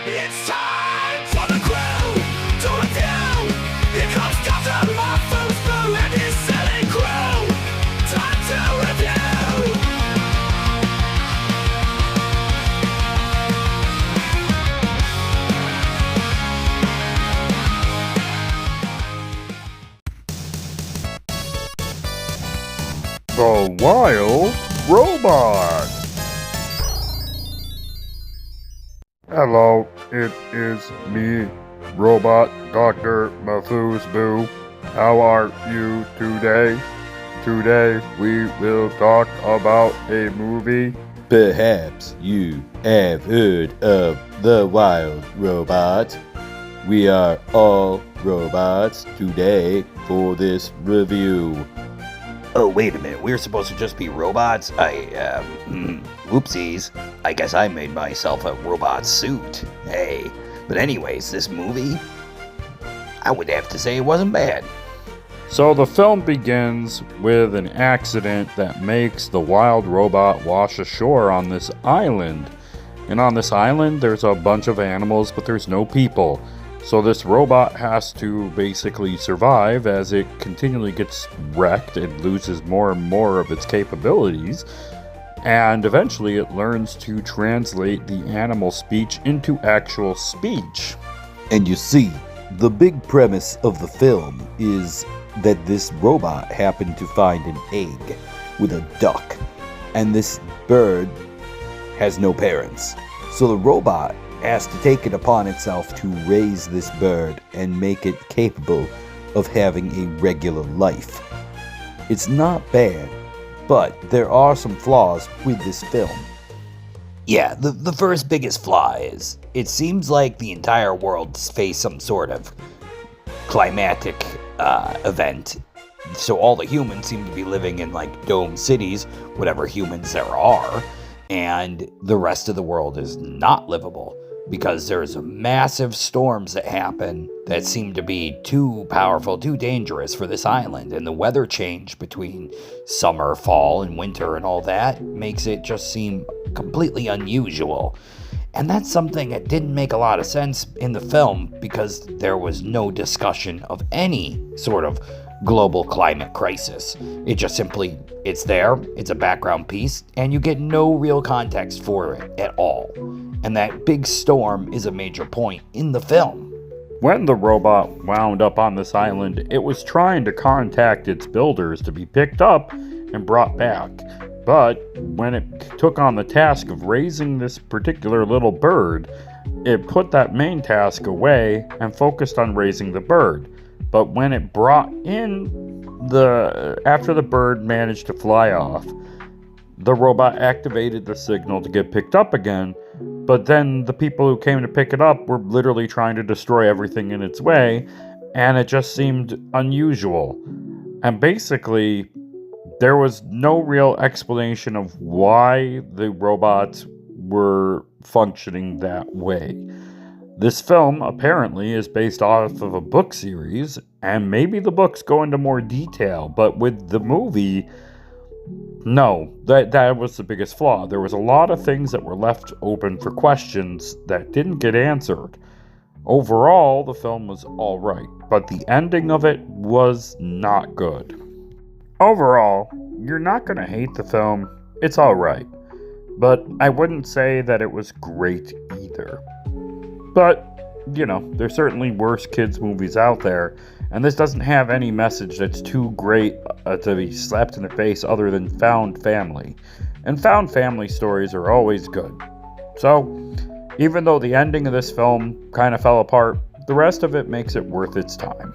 It's time for the crew to review. Here comes Dr. Mafu's Boo and his silly crew. Time to review. The Wild Robot. Hello, it is me, Robot Dr. Mafu's Boo. How are you today? Today we will talk about a movie. Perhaps you have heard of The Wild Robot. We are all robots today for this review. Oh, wait a minute. We're supposed to just be robots? Whoopsies. I guess I made myself a robot suit. Hey. But anyways, this movie, I would have to say it wasn't bad. So the film begins with an accident that makes the wild robot wash ashore on this island. And on this island, there's a bunch of animals, but there's no people. So this robot has to basically survive as it continually gets wrecked and loses more and more of its capabilities. And eventually it learns to translate the animal speech into actual speech. And you see, the big premise of the film is that this robot happened to find an egg with a duck, and this bird has no parents. So the robot has to take it upon itself to raise this bird and make it capable of having a regular life. It's not bad, but there are some flaws with this film. Yeah, the first biggest flaw is it seems like the entire world's faced some sort of climatic event. So all the humans seem to be living in like dome cities, whatever humans there are, and the rest of the world is not livable because there's massive storms that happen that seem to be too powerful, too dangerous for this island, and the weather change between summer, fall, and winter and all that makes it just seem completely unusual. And that's something that didn't make a lot of sense in the film because there was no discussion of any sort of global climate crisis. It just simply, it's there, it's a background piece, and you get no real context for it at all. And that big storm is a major point in the film. When the robot wound up on this island, it was trying to contact its builders to be picked up and brought back. But when it took on the task of raising this particular little bird, it put that main task away and focused on raising the bird. But when it brought in after the bird managed to fly off, the robot activated the signal to get picked up again, but then the people who came to pick it up were literally trying to destroy everything in its way, and it just seemed unusual. And basically, there was no real explanation of why the robots were functioning that way. This film apparently is based off of a book series, and maybe the books go into more detail, but with the movie, no, that was the biggest flaw. There was a lot of things that were left open for questions that didn't get answered. Overall, the film was alright, but the ending of it was not good. Overall, you're not going to hate the film. It's alright, but I wouldn't say that it was great either. But, you know, there's certainly worse kids' movies out there, and this doesn't have any message that's too great to be slapped in the face other than found family. And found family stories are always good. So, even though the ending of this film kind of fell apart, the rest of it makes it worth its time.